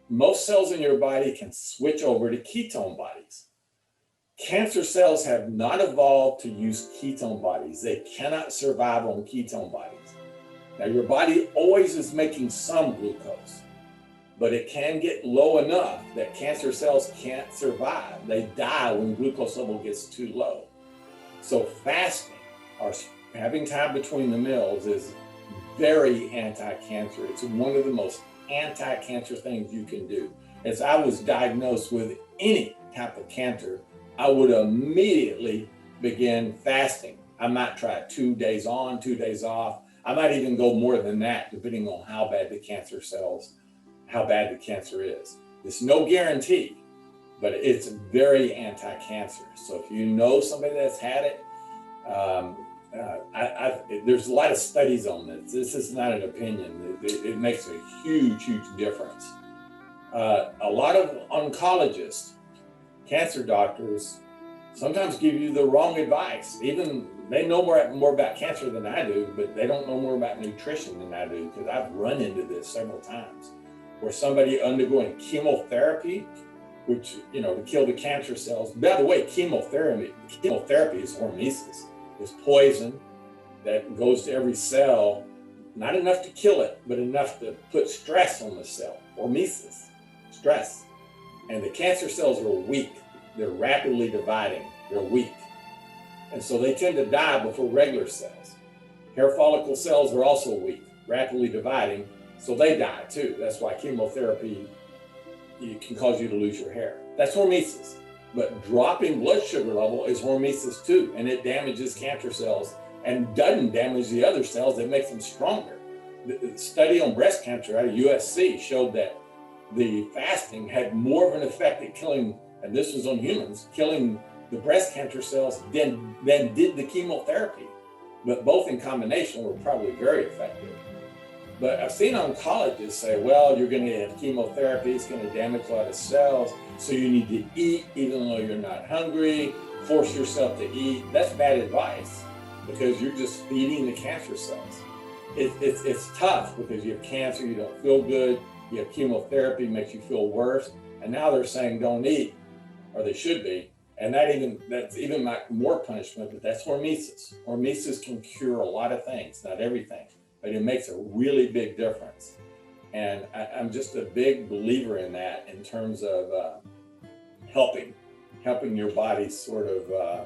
most cells in your body can switch over to ketone bodies. Cancer cells have not evolved to use ketone bodies. They cannot survive on ketone bodies. Now, your body always is making some glucose, but it can get low enough that cancer cells can't survive. They die when glucose level gets too low. So fasting, or having time between the meals, is very anti-cancer. It's one of the most anti-cancer things you can do. As I was diagnosed with any type of cancer, I would immediately begin fasting. I might try 2 days on, 2 days off. I might even go more than that, depending on how bad the cancer is. There's no guarantee, but it's very anti-cancer. So if you know somebody that's had it, there's a lot of studies on this. This is not an opinion. It makes a huge, huge difference. A lot of oncologists, cancer doctors, sometimes give you the wrong advice. Even they know more about cancer than I do, but they don't know more about nutrition than I do, because I've run into this several times, where somebody undergoing chemotherapy, which, to kill the cancer cells. By the way, chemotherapy is hormesis. It's poison that goes to every cell, not enough to kill it, but enough to put stress on the cell. Hormesis, stress. And the cancer cells are weak. They're rapidly dividing. They're weak. And so they tend to die before regular cells. Hair follicle cells are also weak, rapidly dividing, so they die too. That's why chemotherapy can cause you to lose your hair. That's hormesis. But dropping blood sugar level is hormesis too, and it damages cancer cells and doesn't damage the other cells. That makes them stronger. The study on breast cancer out of USC showed that the fasting had more of an effect at killing, and this was on humans, killing the breast cancer cells than did the chemotherapy. But both in combination were probably very effective. But I've seen oncologists say, well, you're going to have chemotherapy, it's going to damage a lot of cells, so you need to eat even though you're not hungry, force yourself to eat. That's bad advice, because you're just feeding the cancer cells. It's tough, because you have cancer, you don't feel good, you have chemotherapy, makes you feel worse, and now they're saying don't eat, or they should be, and that's even like more punishment, but that's hormesis. Hormesis can cure a lot of things, not everything, but it makes a really big difference. And I'm just a big believer in that, in terms of helping your body sort of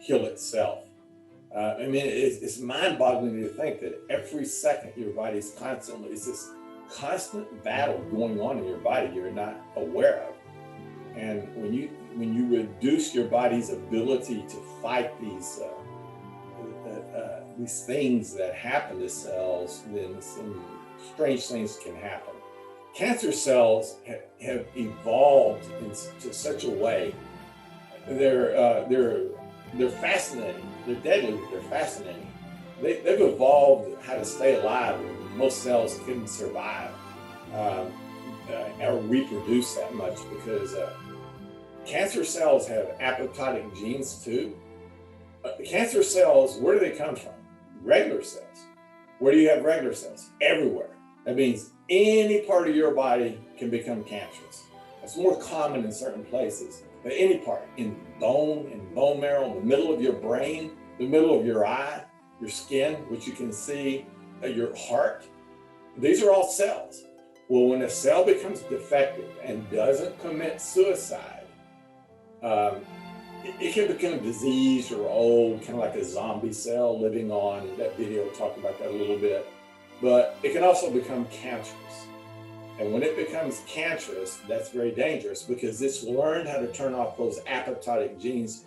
heal itself. It's mind-boggling to think that every second your body's constantly, it's this constant battle going on in your body you're not aware of. And when you reduce your body's ability to fight these things that happen to cells, then some strange things can happen. Cancer cells have evolved into such a way. They're fascinating. They're deadly, but they're fascinating. They've evolved how to stay alive when most cells couldn't survive or reproduce that much, because cancer cells have apoptotic genes too. Cancer cells, where do they come from? Regular cells. Where do you have regular cells? Everywhere. That means any part of your body can become cancerous. It's more common in certain places, but any part, in bone marrow, in the middle of your brain, the middle of your eye, your skin, which you can see, your heart. These are all cells. Well, when a cell becomes defective and doesn't commit suicide, it can become diseased or old, kind of like a zombie cell living on. That video talked about that a little bit. But it can also become cancerous. And when it becomes cancerous, that's very dangerous, because it's learned how to turn off those apoptotic genes.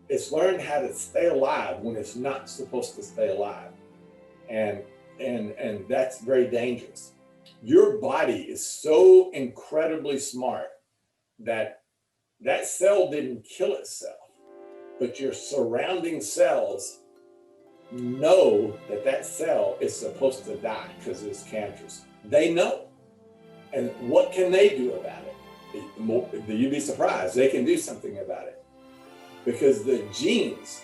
It's learned how to stay alive when it's not supposed to stay alive. And that's very dangerous. Your body is so incredibly smart that that cell didn't kill itself, but your surrounding cells know that that cell is supposed to die because it's cancerous. They know. And what can they do about it? You'd be surprised. They can do something about it, because the genes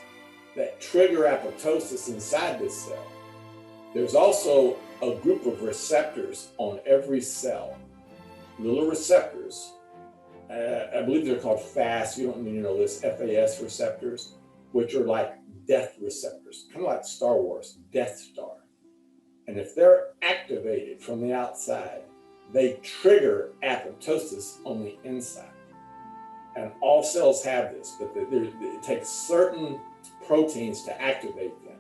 that trigger apoptosis inside this cell, there's also a group of receptors on every cell, little receptors. I believe they're called FAS. You don't need to know this, FAS receptors, which are like death receptors, kind of like Star Wars, Death Star. And if they're activated from the outside, they trigger apoptosis on the inside. And all cells have this, but it takes certain proteins to activate them.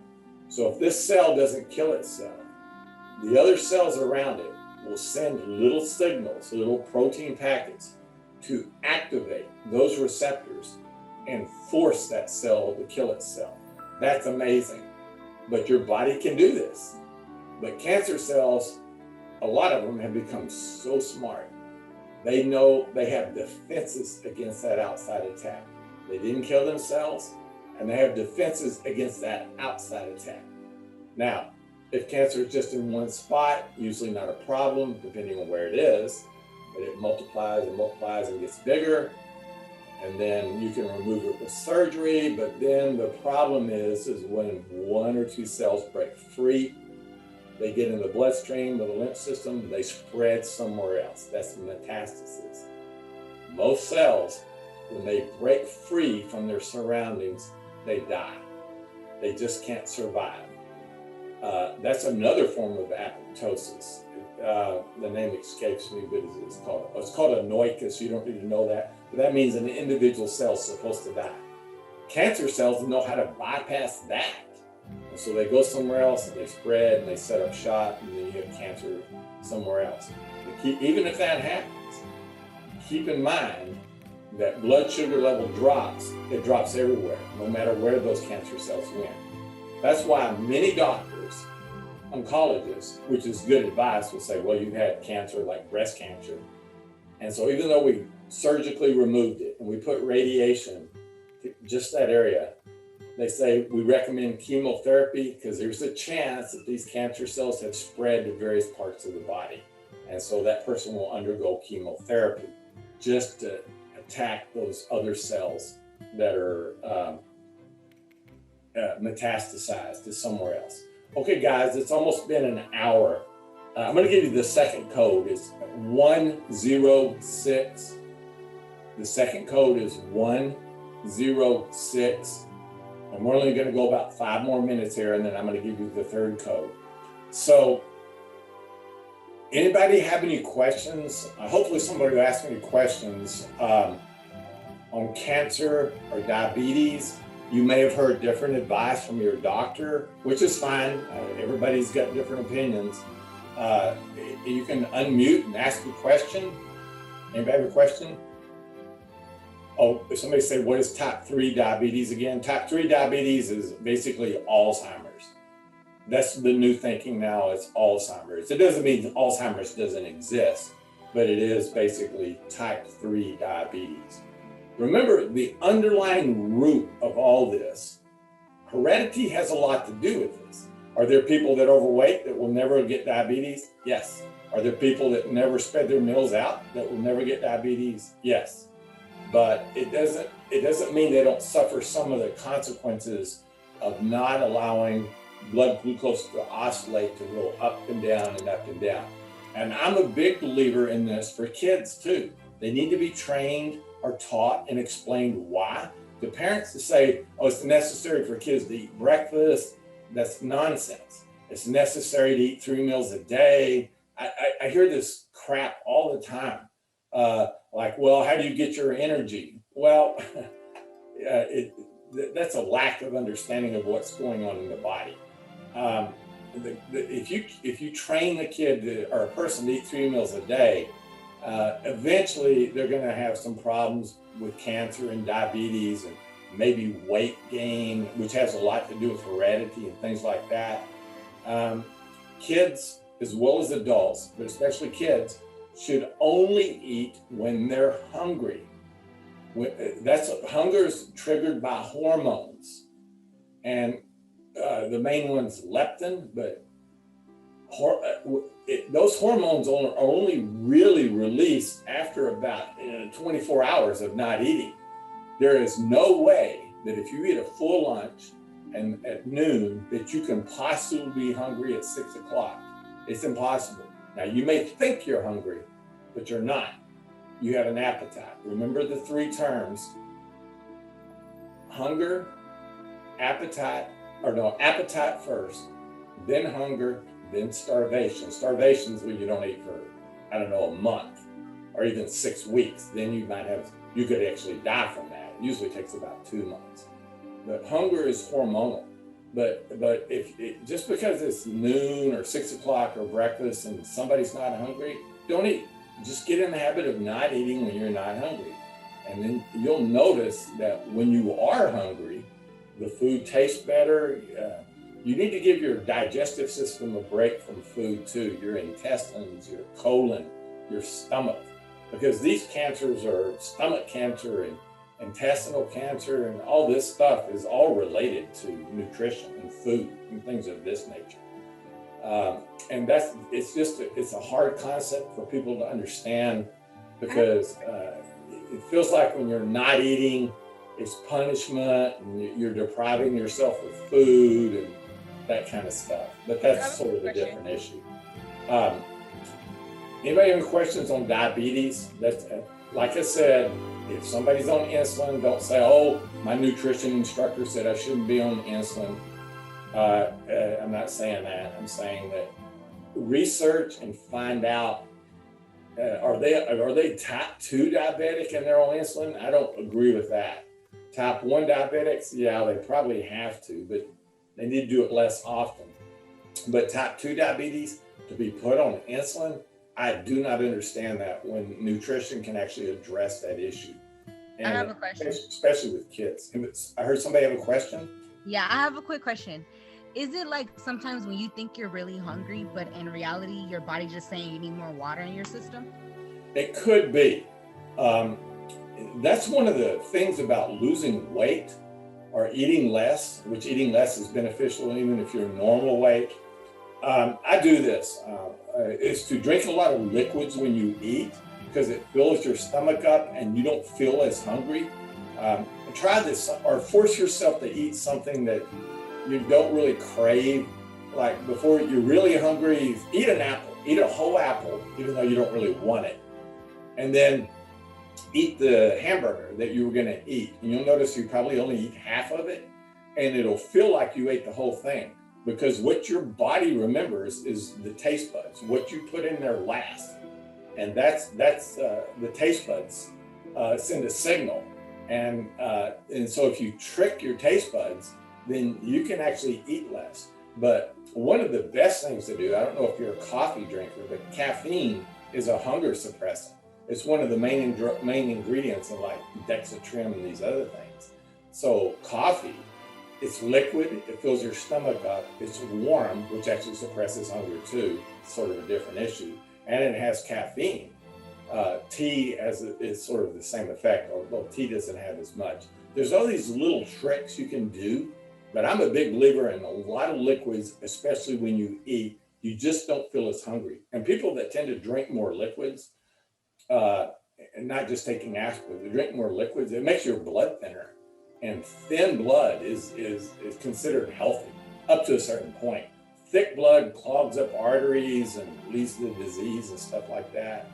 So if this cell doesn't kill itself, the other cells around it will send little signals, little protein packets, to activate those receptors and force that cell to kill itself. That's amazing. But your body can do this. But cancer cells, a lot of them have become so smart They know they have defenses against that outside attack. They didn't kill themselves, and they have defenses against that outside attack. Now, if cancer is just in one spot, usually not a problem, depending on where it is, but it multiplies and gets bigger, and then you can remove it with surgery. But then the problem is when one or two cells break free, they get in the bloodstream or the lymph system, they spread somewhere else. That's metastasis. Most cells, when they break free from their surroundings, they die. They just can't survive. That's another form of apoptosis. The name escapes me, but it's called anoicus. You don't need to know that. But that means an individual cell is supposed to die. Cancer cells know how to bypass that. And so they go somewhere else and they spread and they set up shop, and then you have cancer somewhere else. Even if that happens, keep in mind that blood sugar level drops. It drops everywhere, no matter where those cancer cells went. That's why many doctors, oncologists, which is good advice, will say, well, you've had cancer like breast cancer. And so even though we surgically removed it and we put radiation to just that area, they say we recommend chemotherapy because there's a chance that these cancer cells have spread to various parts of the body. And so that person will undergo chemotherapy just to attack those other cells that are metastasized to somewhere else. Okay, guys, it's almost been an hour. I'm going to give you the second code. It's 106. The second code is 106. And we're only going to go about 5 more minutes here, and then I'm going to give you the third code. So, anybody have any questions? Hopefully somebody will ask any questions on cancer or diabetes. You may have heard different advice from your doctor, which is fine. Everybody's got different opinions. You can unmute and ask a question. Anybody have a question? Oh, if somebody said, what is type 3 diabetes again? Type 3 diabetes is basically Alzheimer's. That's the new thinking now, it's Alzheimer's. It doesn't mean Alzheimer's doesn't exist, but it is basically type 3 diabetes. Remember, the underlying root of all this, heredity has a lot to do with this. Are there people that are overweight that will never get diabetes? Yes. Are there people that never spread their meals out that will never get diabetes? Yes. But it doesn't mean they don't suffer some of the consequences of not allowing blood glucose to oscillate, to go up and down and up and down. And I'm a big believer in this for kids too. They need to be trained or taught and explained why. The parents to say, oh, it's necessary for kids to eat breakfast, that's nonsense. It's necessary to eat 3 meals a day. I hear this crap all the time. Like, well, how do you get your energy? Well, that's a lack of understanding of what's going on in the body. If you train the kid or a person to eat 3 meals a day, eventually they're going to have some problems with cancer and diabetes and maybe weight gain, which has a lot to do with heredity and things like that. Kids, as well as adults, but especially kids, should only eat when they're hungry. Hunger is triggered by hormones, and the main one's leptin, but those hormones are only really released after about 24 hours of not eating. There is no way that if you eat a full lunch and at noon that you can possibly be hungry at 6 o'clock. It's impossible. Now, you may think you're hungry, but you're not. You have an appetite. Remember the 3 terms: hunger, appetite first, then hunger, then starvation. Starvation is when you don't eat for, a month or even 6 weeks. Then you could actually die from that. It usually takes about 2 months. But hunger is hormonal. But just because it's noon or 6 o'clock or breakfast and somebody's not hungry, don't eat. Just get in the habit of not eating when you're not hungry. And then you'll notice that when you are hungry, the food tastes better. You need to give your digestive system a break from food too. Your intestines, your colon, your stomach. because these cancers are stomach cancer and intestinal cancer, and all this stuff is all related to nutrition and food and things of this nature. And it's a hard concept for people to understand, because it feels like when you're not eating, it's punishment, and you're depriving yourself of food and that kind of stuff. But that's sort of a different issue. Anybody have any questions on diabetes? That's like I said, if somebody's on insulin, don't say, "Oh, my nutrition instructor said I shouldn't be on insulin." I'm not saying that. I'm saying that research and find out, are they type 2 diabetic and they're on insulin? I don't agree with that. Type 1 diabetics, yeah, they probably have to, but they need to do it less often. But type 2 diabetes, to be put on insulin, I do not understand that, when nutrition can actually address that issue. And I have a question. Especially with kids. I heard somebody have a question. Yeah, I have a quick question. Is it like sometimes when you think you're really hungry, but in reality, your body's just saying you need more water in your system? It could be. That's one of the things about losing weight or eating less, which eating less is beneficial even if you're normal weight. I do this, is to drink a lot of liquids when you eat, because it fills your stomach up and you don't feel as hungry. Try this, or force yourself to eat something that you don't really crave. Like before you're really hungry, eat an apple, eat a whole apple, even though you don't really want it. And then eat the hamburger that you were gonna eat. And you'll notice you probably only eat half of it, and it'll feel like you ate the whole thing, because what your body remembers is the taste buds, what you put in there last. And that's the taste buds send a signal. And so if you trick your taste buds, then you can actually eat less. But one of the best things to do, I don't know if you're a coffee drinker, but caffeine is a hunger suppressant. It's one of the main ingredients in like Dexatrim and these other things. So coffee, it's liquid, it fills your stomach up, it's warm, which actually suppresses hunger too, sort of a different issue, and it has caffeine. Tea is sort of the same effect, although tea doesn't have as much. There's all these little tricks you can do, but I'm a big believer in a lot of liquids, especially when you eat. You just don't feel as hungry. And people that tend to drink more liquids, and not just taking aspirin, they drink more liquids, it makes your blood thinner. And thin blood is considered healthy up to a certain point. Thick blood clogs up arteries and leads to disease and stuff like that.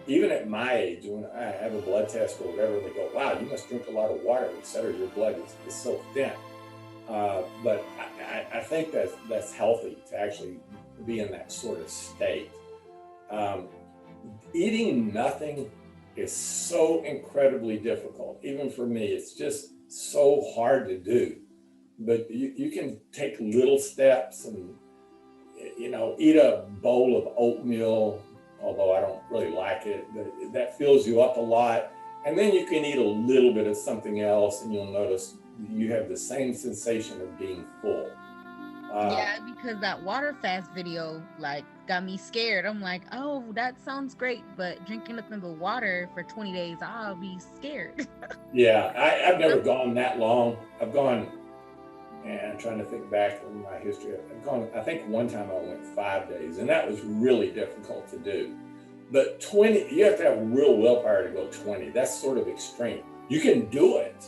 Even at my age, when I have a blood test or whatever, they go, "Wow, you must drink a lot of water, etc. Your blood is so thin." But I think that's healthy to actually be in that sort of state. Eating nothing is so incredibly difficult. Even for me, it's just so hard to do. But you can take little steps and, eat a bowl of oatmeal, although I don't really like it, but that fills you up a lot. And then you can eat a little bit of something else and you'll notice you have the same sensation of being full. Yeah, because that water fast video got me scared. I'm like, oh, that sounds great, but drinking nothing but water for 20 days, I'll be scared. Yeah, I've never gone that long. I've gone, and I'm trying to think back in my history. I think one time I went 5 days, and that was really difficult to do. But 20, you have to have real willpower to go 20. That's sort of extreme. You can do it.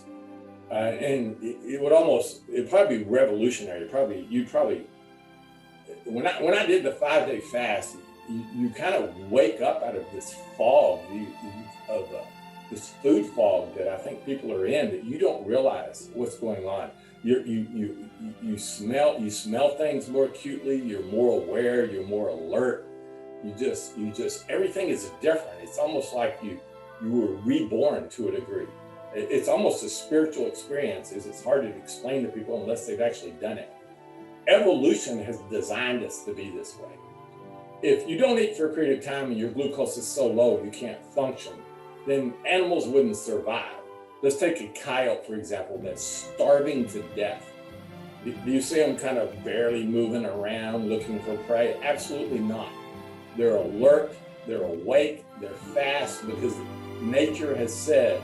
And it'd probably be revolutionary. When I did the 5-day fast, you kind of wake up out of this fog, this food fog that I think people are in, that you don't realize what's going on. You smell things more acutely. You're more aware. You're more alert. You just everything is different. It's almost like you were reborn to a degree. It's almost a spiritual experience. It's hard to explain to people unless they've actually done it. Evolution has designed us to be this way. If you don't eat for a period of time and your glucose is so low you can't function, then animals wouldn't survive. Let's take a coyote, for example, that's starving to death. Do you see them kind of barely moving around looking for prey? Absolutely not. They're alert, they're awake, they're fast, because nature has said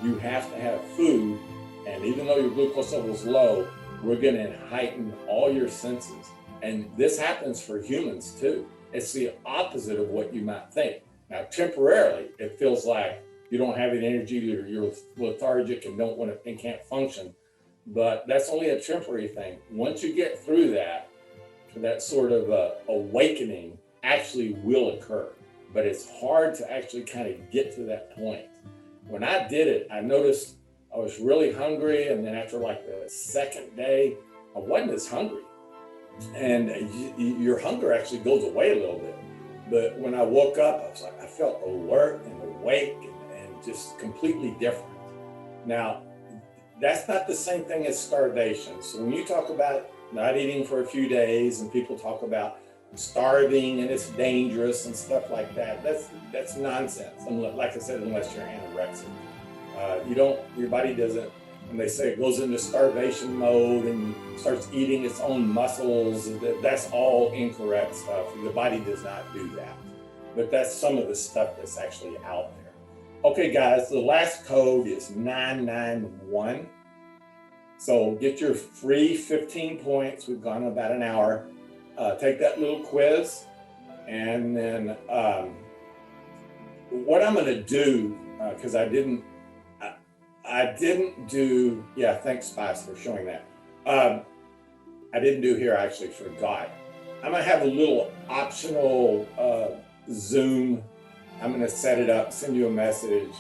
you have to have food. And even though your glucose level is low, we're going to heighten all your senses. And this happens for humans too. It's the opposite of what you might think. Now, temporarily, it feels like you don't have any energy, you're lethargic and don't want to and can't function. But that's only a temporary thing. Once you get through that, that sort of awakening actually will occur. But it's hard to actually kind of get to that point. When I did it, I noticed I was really hungry. And then after like the second day, I wasn't as hungry. And your hunger actually goes away a little bit. But when I woke up, I was like, I felt alert and awake and just completely different. Now, that's not the same thing as starvation. So when you talk about not eating for a few days and people talk about starving and it's dangerous and stuff like that, that's nonsense. Like I said, unless you're anorexic. Your body doesn't, when they say it goes into starvation mode and starts eating its own muscles, that's all incorrect stuff. The body does not do that. But that's some of the stuff that's actually out there. Okay, guys, the last code is 991. So get your free 15 points. We've gone about an hour. Take that little quiz. And then what I'm going to do, because I didn't do, yeah, thanks, Spice, for showing that. I didn't do here, I actually forgot. I'm going to have a little optional Zoom. I'm going to set it up, send you a message,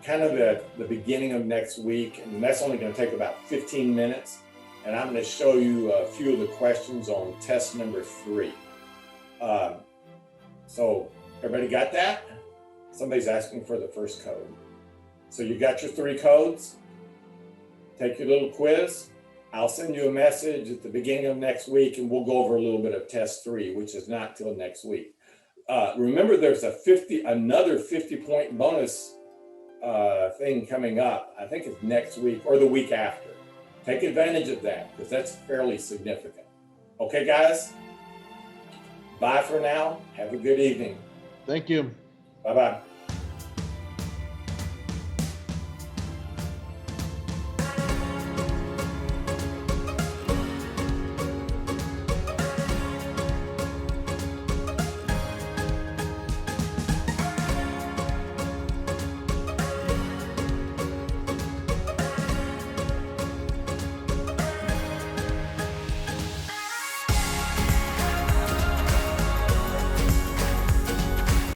kind of at the beginning of next week. And that's only going to take about 15 minutes. And I'm going to show you a few of the questions on test number 3. So everybody got that? Somebody's asking for the first code. So you got your 3 codes. Take your little quiz. I'll send you a message at the beginning of next week, and we'll go over a little bit of test 3, which is not till next week. Remember, there's another 50-point bonus thing coming up. I think it's next week or the week after. Take advantage of that because that's fairly significant. Okay, guys? Bye for now. Have a good evening. Thank you. Bye-bye.